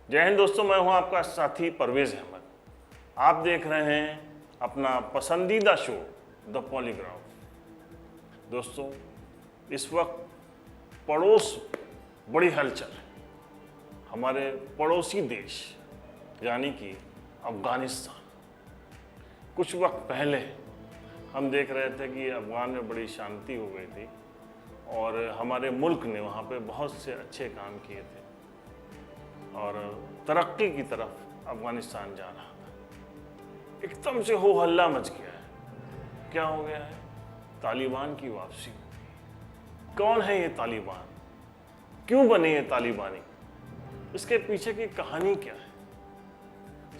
जय हिंद दोस्तों, मैं हूं आपका साथी परवेज अहमद। आप देख रहे हैं अपना पसंदीदा शो द पॉलीग्राफ। दोस्तों, इस वक्त पड़ोस बड़ी हलचल है। हमारे पड़ोसी देश यानी कि अफगानिस्तान। कुछ वक्त पहले हम देख रहे थे कि अफगान में बड़ी शांति हो गई थी और हमारे मुल्क ने वहाँ पे बहुत से अच्छे काम किए थे और तरक्की की तरफ अफगानिस्तान जा रहा था। एकदम से हो हल्ला मच गया है। क्या हो गया है? तालिबान की वापसी। कौन है ये तालिबान? क्यों बने ये तालिबानी? इसके पीछे की कहानी क्या है?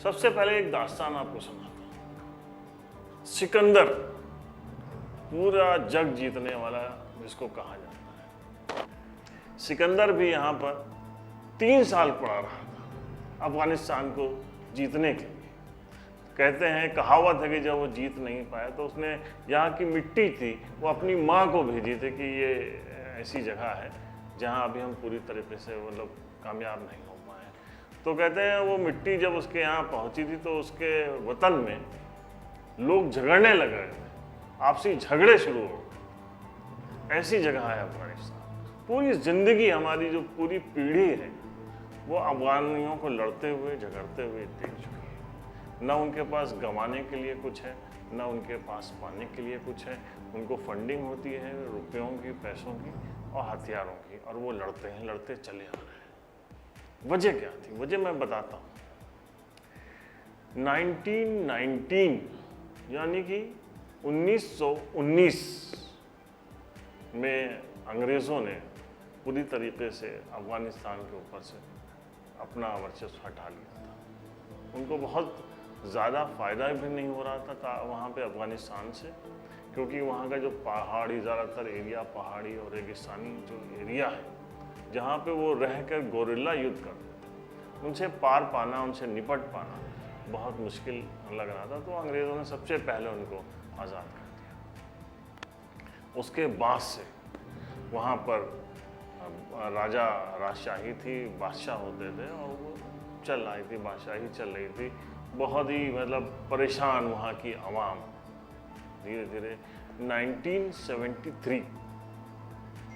सबसे पहले एक दास्तान आपको सुनाता हूं। सिकंदर, पूरा जग जीतने वाला जिसको कहा जाता है, सिकंदर भी यहाँ पर 3 साल पड़ा रहा था अफगानिस्तान को जीतने के लिए। कहते हैं, कहावत है कि जब वो जीत नहीं पाया तो उसने यहाँ की मिट्टी थी वो अपनी माँ को भेजी थी कि ये ऐसी जगह है जहाँ अभी हम पूरी तरीके से मतलब कामयाब नहीं हो पाए। तो कहते हैं वो मिट्टी जब उसके यहाँ पहुँची थी तो उसके वतन में लोग झगड़ने लगे, आपसी झगड़े शुरू हो गए। ऐसी जगह है अफगानिस्तान। पूरी जिंदगी हमारी जो पूरी पीढ़ी है वो अफगानियों को लड़ते हुए झगड़ते हुए देख चुकी है। न उनके पास गंवाने के लिए कुछ है, न उनके पास पाने के लिए कुछ है। उनको फंडिंग होती है रुपयों की, पैसों की और हथियारों की, और वो लड़ते हैं, लड़ते चले आ रहे हैं। वजह क्या थी? वजह मैं बताता हूँ। 1919 यानी कि 1919 में अंग्रेज़ों ने पूरी तरीके से अफगानिस्तान के ऊपर से अपना वर्चस्व हटा लिया था। उनको बहुत ज़्यादा फ़ायदा भी नहीं हो रहा था वहाँ पे अफगानिस्तान से, क्योंकि वहाँ का जो पहाड़ी, ज़्यादातर एरिया पहाड़ी और रेगिस्तानी जो एरिया है, जहाँ पे वो रह कर गोरिल्ला युद्ध करते थे, उनसे पार पाना, उनसे निपट पाना बहुत मुश्किल लग रहा था। तो अंग्रेज़ों ने सबसे पहले उनको आज़ाद कर दिया। उसके बाद से वहाँ पर राजा राजशाही थी, बादशाह होते थे और वो चल रही थी, बादशाही चल रही थी। बहुत ही मतलब परेशान वहाँ की आवाम। धीरे धीरे 1973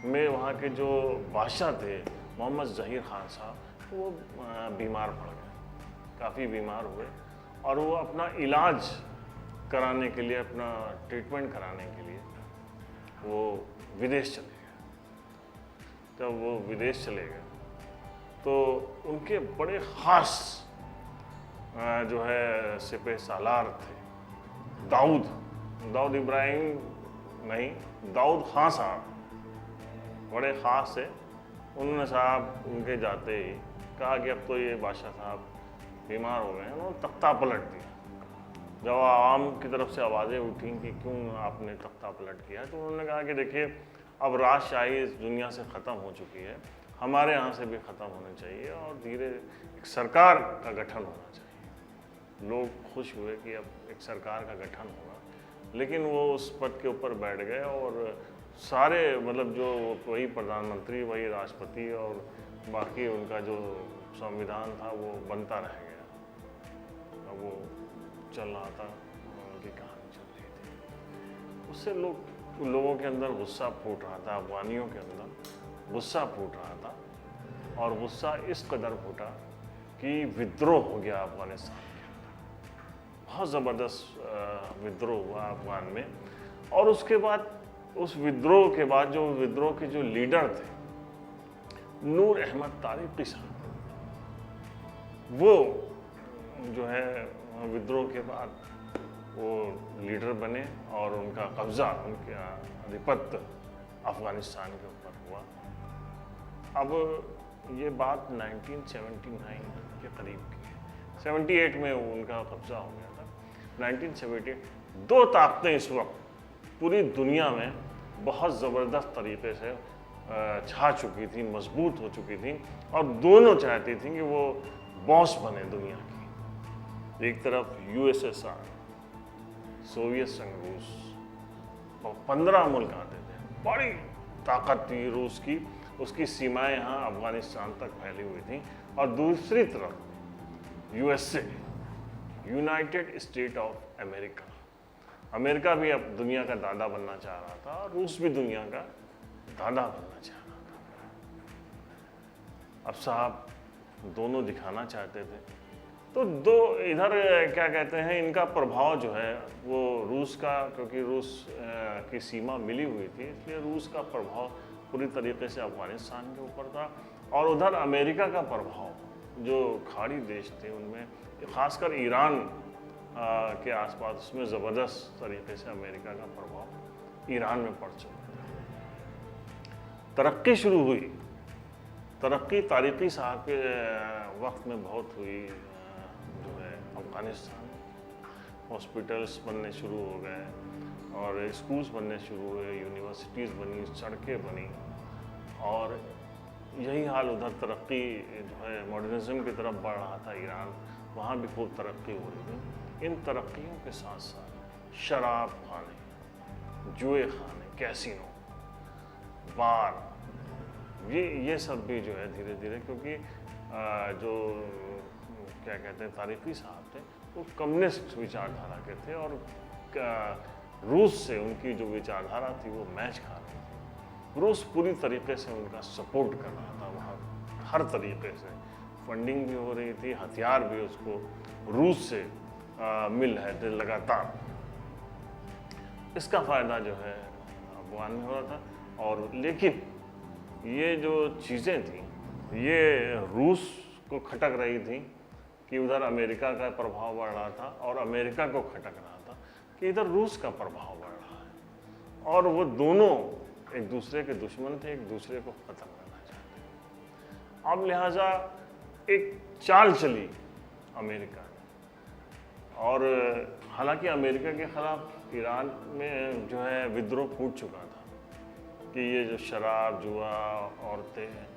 में वहाँ के जो बादशाह थे मोहम्मद ज़हीर खान साहब, वो बीमार पड़ गए, काफ़ी बीमार हुए और वो अपना इलाज कराने के लिए, अपना ट्रीटमेंट कराने के लिए वो विदेश चले गए। जब वो विदेश चले गए तो उनके बड़े ख़ास जो है सिपह सालार थे, दाऊद इब्राहिम नहीं, दाऊद खान साहब, बड़े ख़ास थे। उन्होंने साहब उनके जाते ही कहा कि अब तो ये बादशाह साहब बीमार हो गए हैं। उन्होंने तख्ता पलट दिया। जब आवाम की तरफ से आवाज़ें उठी कि क्यों आपने तख्ता पलट किया, तो उन्होंने कहा कि देखिए, अब राजशाही इस दुनिया से ख़त्म हो चुकी है, हमारे यहाँ से भी ख़त्म होना चाहिए और धीरे एक सरकार का गठन होना चाहिए। लोग खुश हुए कि अब एक सरकार का गठन होगा, लेकिन वो उस पद के ऊपर बैठ गए और सारे मतलब जो वही प्रधानमंत्री, वही राष्ट्रपति और बाकी उनका जो संविधान था वो बनता रह गया। अब वो चल रहा था, उनकी कहानी चल रही थी। उससे लोगों के अंदर गुस्सा फूट रहा था, अफगानियों के अंदर गुस्सा फूट रहा था और गुस्सा इस कदर फूटा कि विद्रोह हो गया अफगानिस्तान के अंदर। बहुत ज़बरदस्त विद्रोह हुआ अफगान में। और उसके बाद, उस विद्रोह के बाद, जो विद्रोह के जो लीडर थे नूर अहमद तारिकी साहब, वो जो है विद्रोह के बाद वो लीडर बने और उनका कब्ज़ा, उनका आधिपत्य अफ़गानिस्तान के ऊपर हुआ। अब ये बात 1979 के करीब की है। 78 में उनका कब्ज़ा हो गया था। 1978 दो ताकतें इस वक्त पूरी दुनिया में बहुत ज़बरदस्त तरीके से छा चुकी थी, मजबूत हो चुकी थी और दोनों चाहती थी कि वो बॉस बने दुनिया की। एक तरफ यूएसएसआर, सोवियत संघ, रूस, और 15 मुल्क आते थे। बड़ी ताकत थी रूस की उसकी सीमाएं यहाँ अफगानिस्तान तक फैली हुई थी। और दूसरी तरफ USA, United state of America, America भी अब दुनिया का दादा बनना चाह रहा था और रूस भी दुनिया का दादा बनना चाह रहा था। अब साहब दोनों दिखाना चाहते थे, तो दो इधर क्या कहते हैं, इनका प्रभाव जो है वो रूस का, क्योंकि रूस की सीमा मिली हुई थी इसलिए रूस का प्रभाव पूरी तरीके से अफगानिस्तान के ऊपर था। और उधर अमेरिका का प्रभाव जो खाड़ी देश थे उनमें, खासकर ईरान के आसपास, उसमें ज़बरदस्त तरीके से अमेरिका का प्रभाव ईरान में पड़ चुका था। तरक्की शुरू हुई, तरक्की तारिकी साहब के वक्त में बहुत हुई जो है अफगानिस्तान में। हॉस्पिटल्स बनने शुरू हो गए और स्कूल्स बनने शुरू हुए, यूनिवर्सिटीज़ बनी, सड़कें बनी। और यही हाल उधर तरक्की जो है मॉडर्निज्म की तरफ बढ़ रहा था ईरान, वहाँ भी खूब तरक्की हो रही थी। इन तरक्कियों के साथ साथ शराब खाने, जुए खाने, कैसीनो, बार, ये सब भी जो है धीरे धीरे, क्योंकि जो क्या कहते हैं तारिकी साहब थे वो कम्युनिस्ट विचारधारा के थे और रूस से उनकी जो विचारधारा थी वो मैच खा रही थी। रूस पूरी तरीके से उनका सपोर्ट कर रहा था, वहाँ हर तरीके से फंडिंग भी हो रही थी, हथियार भी उसको रूस से मिल रहे थे लगातार। इसका फ़ायदा जो है अफगान में हो रहा था। और लेकिन ये जो चीज़ें थी ये रूस को खटक रही थी कि उधर अमेरिका का प्रभाव बढ़ रहा था और अमेरिका को खटक रहा था कि इधर रूस का प्रभाव बढ़ रहा है। और वो दोनों एक दूसरे के दुश्मन थे, एक दूसरे को ख़त्म करना चाहते थे। अब लिहाजा एक चाल चली अमेरिका ने, और हालांकि अमेरिका के ख़िलाफ़ ईरान में जो है विद्रोह फूट चुका था कि ये जो शराब, जुआ, औरतें,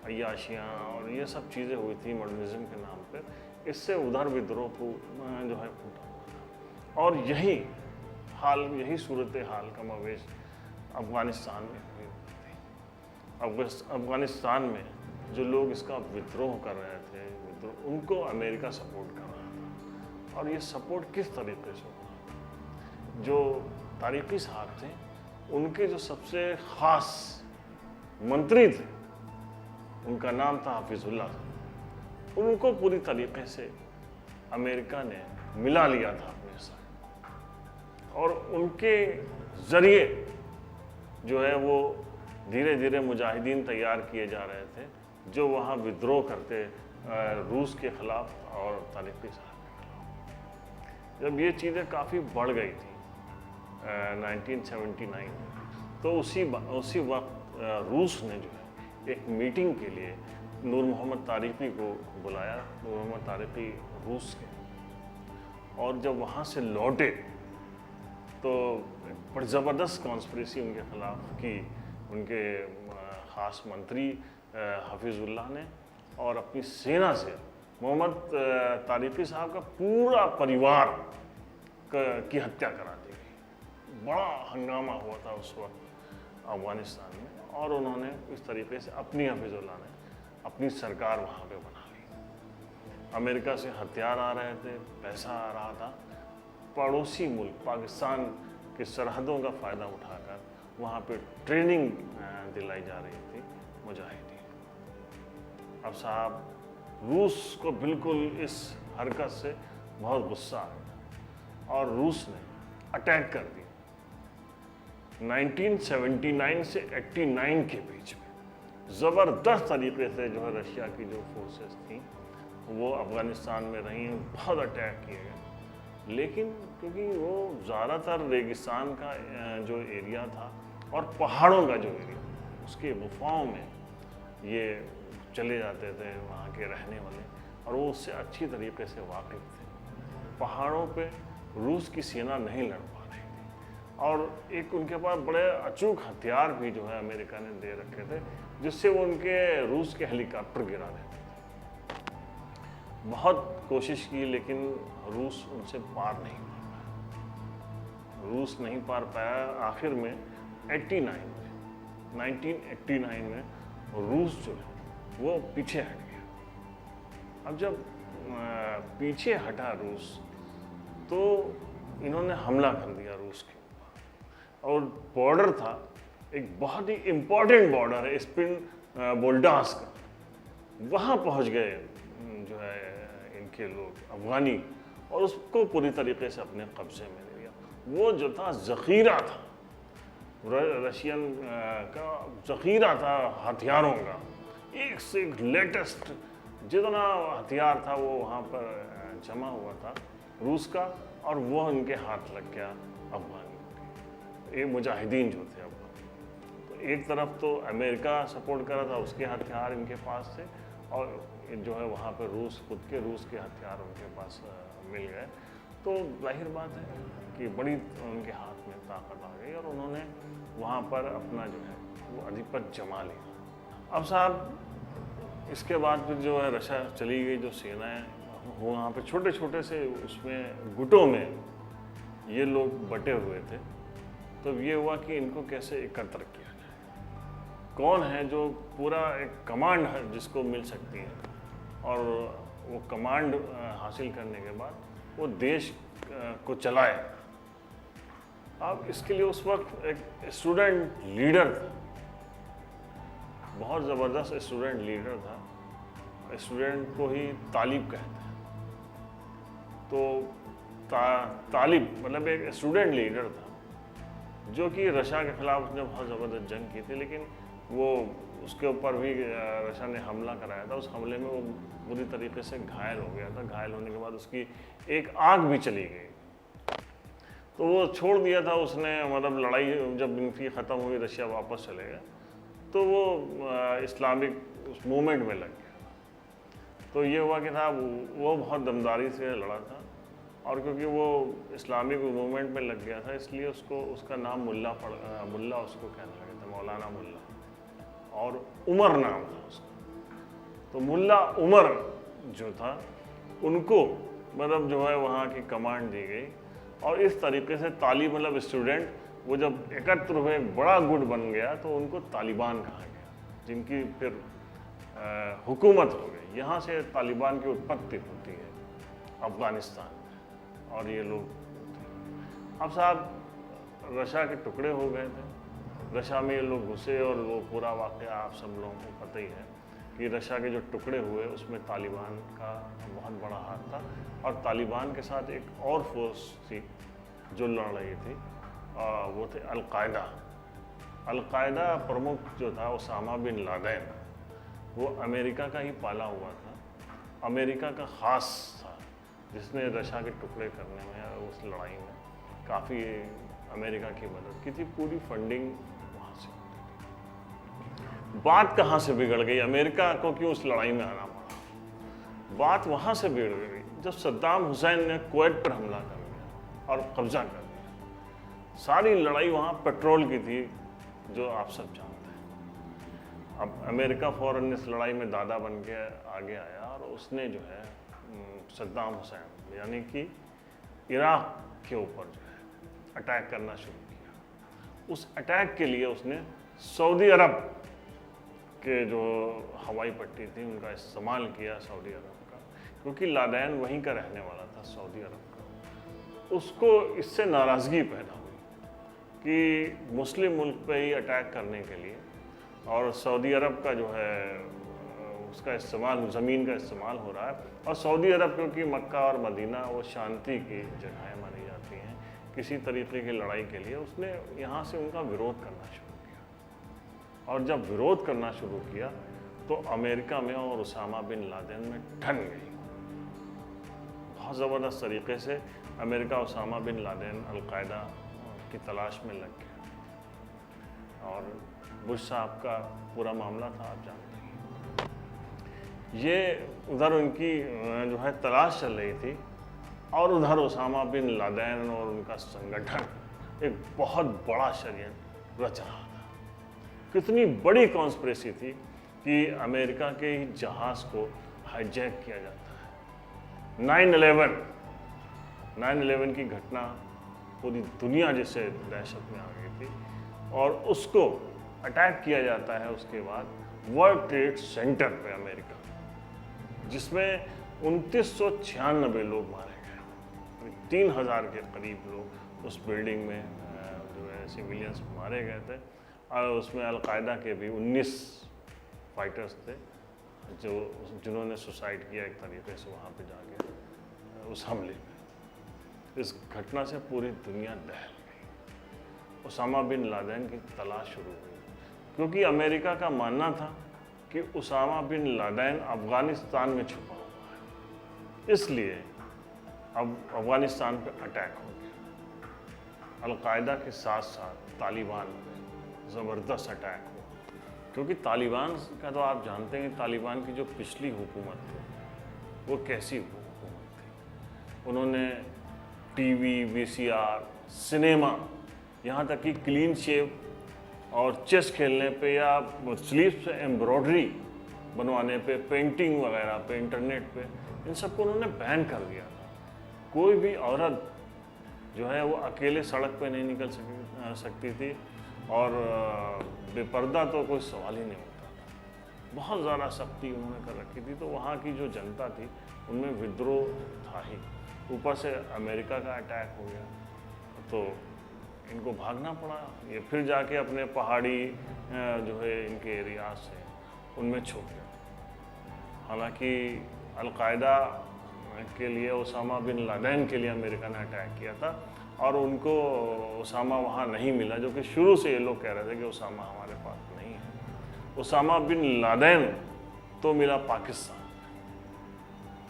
अय्याशियाँ और ये सब चीज़ें हुई थी मॉडर्निज्म के नाम पे, इससे उधर विद्रोह जो है फूटा हुआ था। और यही सूरत हाल का मवेश अफगानिस्तान में हुई थी। अफगानिस्तान में जो लोग इसका विद्रोह कर रहे थे, उनको अमेरिका सपोर्ट कर रहा था। और ये सपोर्ट किस तरीके से हो रहा था, जो तारिकी साहब थे उनके जो सबसे ख़ास मंत्री थे उनका नाम था हफीजुल्लाह, उनको पूरी तरीके से अमेरिका ने मिला लिया था अपने साथ। और उनके ज़रिए जो है वो धीरे धीरे मुजाहिदीन तैयार किए जा रहे थे जो वहाँ विद्रोह करते रूस के ख़िलाफ़ और तारिकी साहब के ख़िलाफ़। जब ये चीज़ें काफ़ी बढ़ गई थी 1979 में, तो उसी वक्त रूस ने जो है एक मीटिंग के लिए नूर मोहम्मद तारिकी को बुलाया। नूर मोहम्मद तारिकी रूस के, और जब वहाँ से लौटे तो बड़ी ज़बरदस्त कॉन्स्पिरेसी उनके ख़िलाफ़ की उनके ख़ास मंत्री हफीज़ुल्लाह ने, और अपनी सेना से मोहम्मद तारिकी साहब का पूरा परिवार की हत्या करा दी गई। बड़ा हंगामा हुआ था उस वक्त अफ़गानिस्तान में, और उन्होंने इस तरीके से हफीज़ुल्लाह ने अपनी सरकार वहाँ पे बना ली। अमेरिका से हथियार आ रहे थे, पैसा आ रहा था, पड़ोसी मुल्क पाकिस्तान की सरहदों का फ़ायदा उठाकर वहाँ पे ट्रेनिंग दिलाई जा रही थी मुजाहिदीन। अब साहब रूस को बिल्कुल इस हरकत से बहुत गुस्सा आया और रूस ने अटैक कर दिया। 1979 से 89 के बीच में ज़बरदस्त तरीके से जो है रशिया की जो फोर्सेस थी वो अफ़गानिस्तान में रहीं, बहुत अटैक किए गए। लेकिन क्योंकि वो ज़्यादातर रेगिस्तान का जो एरिया था और पहाड़ों का जो एरिया, उसके गुफाओं में ये चले जाते थे वहाँ के रहने वाले, और वो उससे अच्छी तरीके से वाकिफ़ थे। पहाड़ों पे रूस की सेना नहीं लड़ पा रही थी, और एक उनके पास बड़े अचूक हथियार भी जो है अमेरिका ने दे रखे थे जिससे वो उनके रूस के हेलीकॉप्टर गिरा देते थे। बहुत कोशिश की लेकिन रूस उनसे पार नहीं पा पाया। रूस नहीं पार पाया। आखिर में 1989 में रूस जो है वो पीछे हट गया। अब जब पीछे हटा रूस तो इन्होंने हमला कर दिया रूस के ऊपर, और बॉर्डर था एक बहुत ही इम्पोर्टेंट बॉर्डर है स्पिन बोल्डास का, वहाँ पहुँच गए जो है इनके लोग अफगानी, और उसको पूरी तरीके से अपने कब्जे में ले लिया। वो जो था ज़ख़ीरा था, रशियन का ज़ख़ीरा था हथियारों का, एक से एक लेटेस्ट जितना हथियार था वो वहाँ पर जमा हुआ था रूस का, और वो उनके हाथ लग गया अफगानियों के, ये मुजाहिदीन जो थे अफगान। तो एक तरफ तो अमेरिका सपोर्ट कर रहा था, उसके हथियार इनके पास थे, और जो है वहाँ पर रूस खुद के रूस के हथियार उनके पास मिल गए। तो जाहिर बात है कि बड़ी उनके हाथ में ताकत आ गई और उन्होंने वहाँ पर अपना जो है वो अधिपत्य जमा लिया। अब साहब इसके बाद फिर जो है रशिया चली गई, जो सेनाएं वहाँ पे छोटे छोटे से उसमें गुटों में ये लोग बटे हुए थे। तो ये हुआ कि इनको कैसे एकत्र किया जाए, कौन है जो पूरा एक कमांड है जिसको मिल सकती है, और वो कमांड हासिल करने के बाद वो देश को चलाए। अब इसके लिए उस वक्त एक स्टूडेंट लीडर था, बहुत ज़बरदस्त स्टूडेंट लीडर था, स्टूडेंट को ही तालिब कहते हैं। तो तालिब मतलब एक स्टूडेंट लीडर था जो कि रशिया के ख़िलाफ़ उसने बहुत ज़बरदस्त जंग की थी, लेकिन वो उसके ऊपर भी रशिया ने हमला कराया था। उस हमले में वो बुरी तरीके से घायल हो गया था। घायल होने के बाद उसकी एक आँख भी चली गई, तो वो छोड़ दिया था उसने। मतलब लड़ाई जब इनकी ख़त्म हुई, रशिया वापस चले गए, तो वो इस्लामिक उस मूवमेंट में लग गया। तो ये हुआ कि था वो बहुत दमदारी से लड़ा था, और क्योंकि वो इस्लामिक मूवमेंट में लग गया था इसलिए उसको उसका नाम मुल्ला उसको कहने लगे थे, मौलाना मुल्ला, और उमर नाम था उसका। तो मुल्ला उमर जो था उनको मतलब जो है वहाँ की कमांड दी गई, और इस तरीके से तालिब मतलब स्टूडेंट वो जब एकत्र हुए बड़ा गुट बन गया तो उनको तालिबान कहा गया, जिनकी फिर हुकूमत हो गई। यहाँ से तालिबान की उत्पत्ति होती है अफ़गानिस्तान में, और ये लोग अब साहब रशिया के टुकड़े हो गए थे। रशिया में ये लोग घुसे, और वो पूरा वाक़या आप सब लोगों को पता ही है कि रशिया के जो टुकड़े हुए उसमें तालिबान का बहुत बड़ा हाथ था, और तालिबान के साथ एक और फोर्स थी जो लड़ रही थी, वो थे अल-कायदा। अल-कायदा प्रमुख जो था उसामा बिन लादेन, वो अमेरिका का ही पाला हुआ था, अमेरिका का ख़ास था, जिसने रशिया के टुकड़े करने में उस लड़ाई में काफ़ी अमेरिका की मदद की थी। पूरी फंडिंग वहाँ से होती थी। बात कहाँ से बिगड़ गई, अमेरिका को क्यों उस लड़ाई में आना पड़ा? बात वहाँ से बिगड़ गई जब सद्दाम हुसैन ने कुवैत पर हमला कर दिया और कब्जा कर दिया। सारी लड़ाई वहाँ पेट्रोल की थी, जो आप सब जानते हैं। अब अमेरिका फ़ौरन इस लड़ाई में दादा बन के आगे आया, और उसने जो है सद्दाम हुसैन यानी कि इराक़ के ऊपर जो है अटैक करना शुरू किया। उस अटैक के लिए उसने सऊदी अरब के जो हवाई पट्टी थी उनका इस्तेमाल किया, सऊदी अरब का, क्योंकि लादेन वहीं का रहने वाला था, सऊदी अरब का। उसको इससे नाराज़गी पैदा हुई कि मुस्लिम मुल्क पे ही अटैक करने के लिए, और सऊदी अरब का जो है उसका इस्तेमाल, ज़मीन का इस्तेमाल हो रहा है। और सऊदी अरब क्योंकि मक्का और मदीना वो शांति की जगहें मानी जाती हैं, किसी तरीके की लड़ाई के लिए उसने यहाँ से उनका विरोध करना शुरू किया। और जब विरोध करना शुरू किया तो अमेरिका में और उसामा बिन लादेन में ठन गई। बहुत ज़बरदस्त तरीके से America Usama bin Laden al Qaeda की तलाश में लग गया, और बुश साहब का पूरा मामला था, आप जानते हैं। ये उधर उनकी जो है तलाश चल रही थी, और उधर उसामा बिन लादेन और उनका संगठन एक बहुत बड़ा षड्यंत्र रच रहा था। कितनी बड़ी कॉन्स्पिरेसी थी कि अमेरिका के ही जहाज़ को हाईजैक किया जाता है। 9/11 की घटना पूरी दुनिया जैसे दहशत में आ गई थी, और उसको अटैक किया जाता है उसके बाद, वर्ल्ड ट्रेड सेंटर पे अमेरिका, जिसमें 2996 लोग मारे गए। 3000 के करीब लोग उस बिल्डिंग में जो है सिविलियंस मारे गए थे। और उसमें अलकायदा के भी 19 फाइटर्स थे जिन्होंने सुसाइड किया एक तरीके से वहाँ पे जाके उस हमले में। इस घटना से पूरी दुनिया दहल गई। उसामा बिन लादेन की तलाश शुरू हुई, क्योंकि अमेरिका का मानना था कि उसामा बिन लादेन अफ़गानिस्तान में छुपा हुआ है, इसलिए अब अफ़गानिस्तान पे अटैक हो गया। अलकायदा के साथ साथ तालिबान पे ज़बरदस्त अटैक हुआ, क्योंकि तालिबान का तो आप जानते हैं, तालिबान की जो पिछली हुकूमत थी वो कैसी हुकूमत थी। उन्होंने टीवी, वीसीआर, सिनेमा, यहाँ तक कि क्लीन शेव और चेस खेलने पे या स्लीव्स से एम्ब्रॉयडरी बनवाने पे, पेंटिंग वगैरह पे, इंटरनेट पे, इन सबको उन्होंने बैन कर दिया था। कोई भी औरत जो है वो अकेले सड़क पे नहीं निकल सकती थी, और बेपर्दा तो कोई सवाल ही नहीं होता था। बहुत ज़्यादा सख्ती उन्होंने कर रखी थी। तो वहाँ की जो जनता थी उनमें विद्रोह था ही। ऊपर से अमेरिका का अटैक हो गया तो इनको भागना पड़ा। ये फिर जाके अपने पहाड़ी जो है इनके एरिया से उनमें छुप गए। हालांकि अलकायदा के लिए उसामा बिन लादेन के लिए अमेरिका ने अटैक किया था, और उनको उसामा वहाँ नहीं मिला, जो कि शुरू से ये लोग कह रहे थे कि उसामा हमारे पास नहीं है। उसामा बिन लादेन तो मिला पाकिस्तान,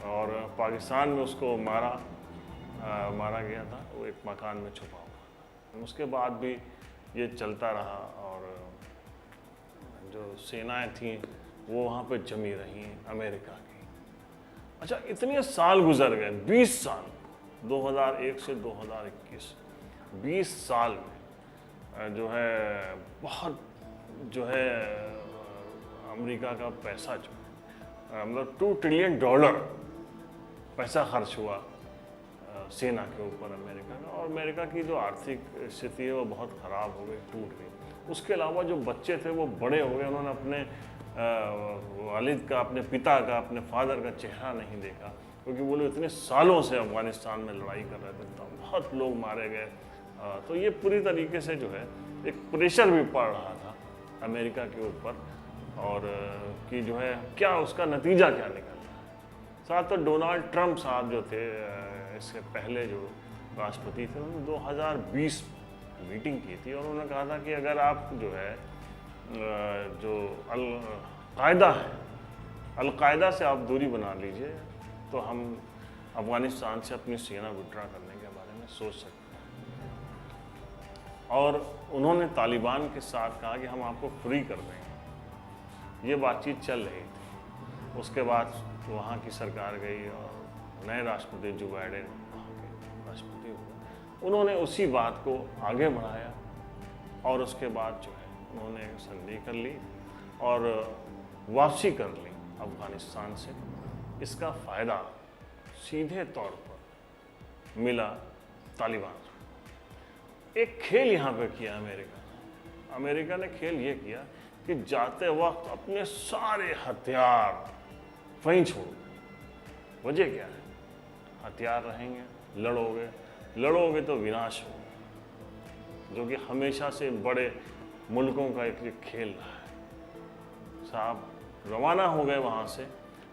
और पाकिस्तान में उसको मारा गया था। वो एक मकान में छुपा हुआ। उसके बाद भी ये चलता रहा, और जो सेनाएं थीं वो वहाँ पे जमी रहीं अमेरिका की। अच्छा, इतने साल गुजर गए, 20 साल, 2001 से 2021, 20 साल में जो है बहुत जो है अमेरिका का पैसा जो है मतलब $2 ट्रिलियन पैसा खर्च हुआ सेना के ऊपर अमेरिका का। और अमेरिका की जो आर्थिक स्थिति है वो बहुत ख़राब हो गई, टूट गई। उसके अलावा जो बच्चे थे वो बड़े हो गए, उन्होंने अपने वालिद का, अपने पिता का, अपने फादर का चेहरा नहीं देखा, क्योंकि वो लोग इतने सालों से अफ़गानिस्तान में लड़ाई कर रहे थे। तो बहुत लोग मारे गए। तो ये पूरी तरीके से जो है एक प्रेशर भी पड़ रहा था अमेरिका के ऊपर, और कि जो है क्या उसका नतीजा क्या निकल रहा है। साथ तो डोनाल्ड ट्रंप साहब जो थे, इससे पहले जो राष्ट्रपति थे, उन्होंने 2020 मीटिंग की थी, और उन्होंने कहा था कि अगर आप जो है जो अलकायदा है, अलकायदा से आप दूरी बना लीजिए, तो हम अफ़गानिस्तान से अपनी सेना विड्रॉ करने के बारे में सोच सकते हैं। और उन्होंने तालिबान के साथ कहा कि हम आपको फ्री कर देंगे। ये बातचीत चल रही थी। उसके बाद वहाँ की सरकार गई और नए राष्ट्रपति जो बाइडेन वहाँ के राष्ट्रपति हुए, उन्होंने उसी बात को आगे बढ़ाया, और उसके बाद जो है उन्होंने संधि कर ली और वापसी कर ली अफ़गानिस्तान से। इसका फ़ायदा सीधे तौर पर मिला तालिबान को। एक खेल यहाँ पे किया अमेरिका ने खेल ये किया कि जाते वक्त अपने सारे हथियार वहीं छोड़ दो। वजह क्या है? हथियार रहेंगे, लड़ोगे तो विनाश होगा, जो कि हमेशा से बड़े मुल्कों का एक खेल रहा है। साहब रवाना हो गए वहाँ से,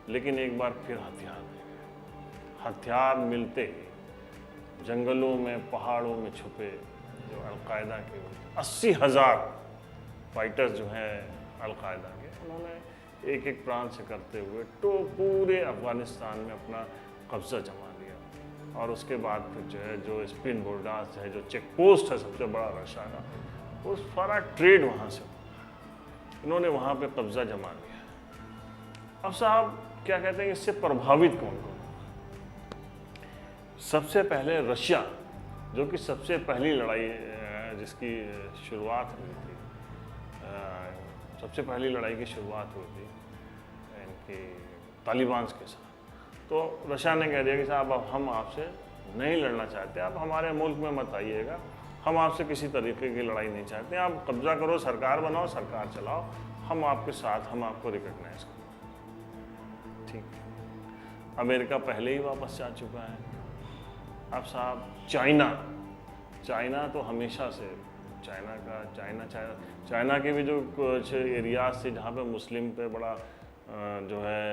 लेकिन एक बार फिर हथियार दे गए। हथियार मिलते ही जंगलों में, पहाड़ों में छुपे जो अलकायदा के 80,000 फाइटर्स जो हैं अलकायदा के, उन्होंने एक एक प्रांत से करते हुए तो पूरे अफ़गानिस्तान में अपना कब्ज़ा जमा लिया। और उसके बाद फिर जो है जो स्पिन बोर्डास है, जो चेक पोस्ट है सबसे बड़ा रशिया का, वो सारा ट्रेड वहाँ से इन्होंने वहाँ पे कब्ज़ा जमा लिया। अब साहब क्या कहते हैं, इससे प्रभावित कौन कौन? सबसे पहले रशिया, जो कि सबसे पहली लड़ाई जिसकी शुरुआत हुई थी, सबसे पहली लड़ाई की शुरुआत हुई थी इनकी तालिबान के साथ। तो रशिया ने कह दिया कि साहब अब हम आपसे नहीं लड़ना चाहते, आप हमारे मुल्क में मत आइएगा, हम आपसे किसी तरीके की लड़ाई नहीं चाहते, आप कब्ज़ा करो, सरकार बनाओ, सरकार चलाओ, हम आपके साथ, हम आपको रिकॉग्नाइज करें। ठीक है, अमेरिका पहले ही वापस जा चुका है। अब साहब चाइना तो हमेशा से, चाइना के भी जो कुछ एरियाज थे जहाँ पे मुस्लिम पे बड़ा जो है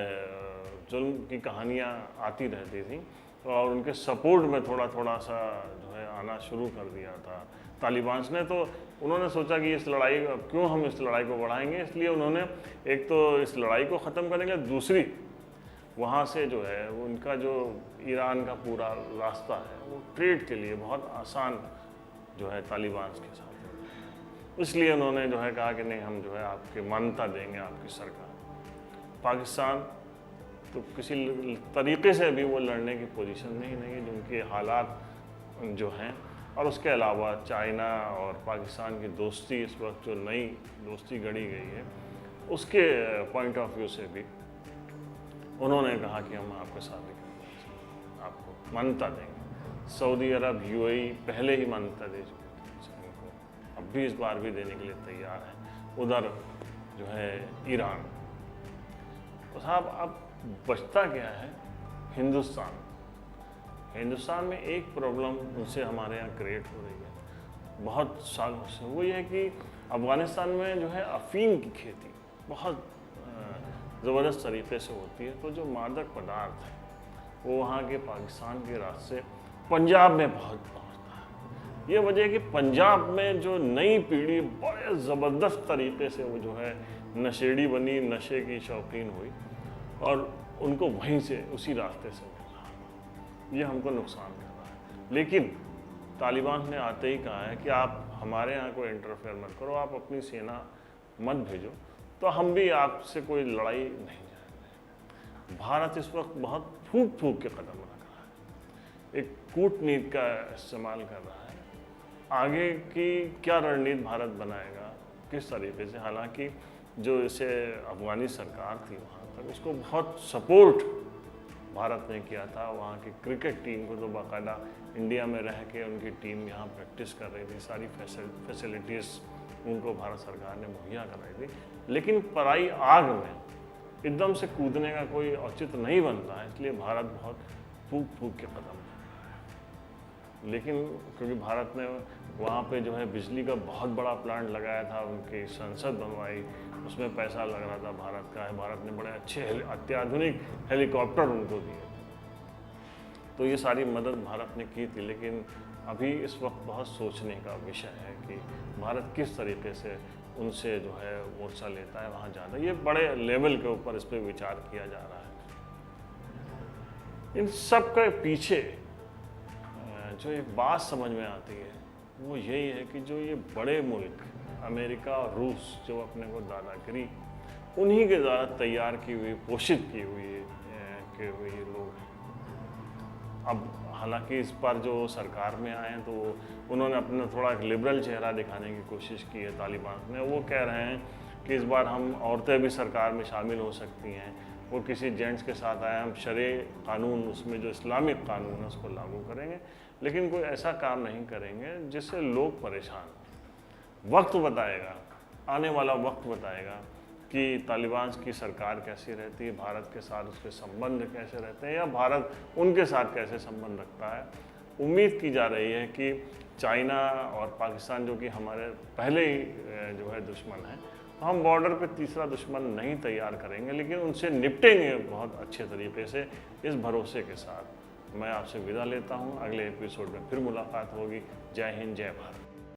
जुल्म की कहानियाँ आती रहती थी, और उनके सपोर्ट में थोड़ा थोड़ा सा जो है आना शुरू कर दिया था तालिबान ने। तो उन्होंने सोचा कि इस लड़ाई, क्यों हम इस लड़ाई को बढ़ाएंगे, इसलिए उन्होंने एक तो इस लड़ाई को ख़त्म करने के लिए, दूसरी वहाँ से जो है उनका जो ईरान का पूरा रास्ता है वो ट्रेड के लिए बहुत आसान जो है तालिबान के साथ हो जाए। इसलिए उन्होंने जो है कहा कि नहीं, हम जो है आपकी मान्यता देंगे आपकी सरकार। पाकिस्तान तो किसी तरीके से भी वो लड़ने की पोजीशन में ही नहीं है, जिनके हालात जो हैं। और उसके अलावा चाइना और पाकिस्तान की दोस्ती, इस वक्त जो नई दोस्ती गढ़ी गई है, उसके पॉइंट ऑफ व्यू से भी उन्होंने कहा कि हम आपके साथ आपको मान्यता देंगे। सऊदी अरब, यूएई पहले ही मान्यता दे चुके थे उनको, अब भी इस बार भी देने के लिए तैयार है। उधर जो है ईरान। तो साहब अब बचता क्या है? हिंदुस्तान में एक प्रॉब्लम उनसे हमारे यहाँ क्रिएट हो रही है बहुत सालों से। वो ये है कि अफ़गानिस्तान में जो है अफ़ीम की खेती बहुत ज़बरदस्त तरीके से होती है। तो जो मादक पदार्थ है वो वहाँ के पाकिस्तान के रास्ते पंजाब में बहुत पहुँचता है। ये वजह है कि पंजाब में जो नई पीढ़ी बड़े ज़बरदस्त तरीके से वो जो है नशेड़ी बनी, नशे की शौकीन हुई, और उनको वहीं से, उसी रास्ते से मिल रहा है। ये हमको नुकसान कर रहा है। लेकिन तालिबान ने आते ही कहा है कि आप हमारे यहाँ कोई इंटरफेयर मत करो, आप अपनी सेना मत भेजो, तो हम भी आपसे कोई लड़ाई नहीं जाएंगे। भारत इस वक्त बहुत फूक के कदम रख रहा है, एक कूटनीति का इस्तेमाल कर रहा है। आगे की क्या रणनीति भारत बनाएगा, किस तरीके से, हालांकि जो इसे अफगानी सरकार थी वहाँ तक, उसको बहुत सपोर्ट भारत ने किया था। वहाँ की क्रिकेट टीम को तो बाकायदा इंडिया में रह के उनकी टीम यहाँ प्रैक्टिस कर रही थी, सारी फैसिलिटीज़ उनको भारत सरकार ने मुहैया कराई थी। लेकिन पराई आग में एकदम से कूदने का कोई औचित्य नहीं बनता है, इसलिए भारत बहुत फूक के कदम उठा रहा है। लेकिन क्योंकि भारत ने वहाँ पे जो है बिजली का बहुत बड़ा प्लांट लगाया था, उनकी संसद बनवाई, उसमें पैसा लग रहा था भारत का है। भारत ने बड़े अच्छे अत्याधुनिक हेलीकॉप्टर उनको दिए थे। तो ये सारी मदद भारत ने की थी। लेकिन अभी इस वक्त बहुत सोचने का विषय है कि भारत किस तरीके से उनसे जो है मोर्चा लेता है, वहाँ जाता है। ये बड़े लेवल के ऊपर इस पर विचार किया जा रहा है। इन सब के पीछे जो एक बात समझ में आती है वो यही है कि जो ये बड़े मुल्क अमेरिका और रूस, जो अपने को दादागिरी उन्हीं के द्वारा तैयार की हुई, पोषित की हुई लोग हैं। अब हालांकि इस पर जो सरकार में आए हैं तो उन्होंने अपना थोड़ा लिबरल चेहरा दिखाने की कोशिश की है तालिबान ने। वो कह रहे हैं कि इस बार हम औरतें भी सरकार में शामिल हो सकती हैं। वो किसी जेंट्स के साथ आए, हम शरीय कानून, उसमें जो इस्लामिक कानून है उसको लागू करेंगे, लेकिन कोई ऐसा काम नहीं करेंगे जिससे लोग परेशान हों। वक्त बताएगा, आने वाला वक्त बताएगा कि तालिबान की सरकार कैसी रहती है, भारत के साथ उसके संबंध कैसे रहते हैं, या भारत उनके साथ कैसे संबंध रखता है। उम्मीद की जा रही है कि चाइना और पाकिस्तान, जो कि हमारे पहले ही जो है दुश्मन है, तो हम बॉर्डर पे तीसरा दुश्मन नहीं तैयार करेंगे, लेकिन उनसे निपटेंगे बहुत अच्छे तरीके से। इस भरोसे के साथ मैं आपसे विदा लेता हूँ। अगले एपिसोड में फिर मुलाकात होगी। जय हिंद, जय भारत।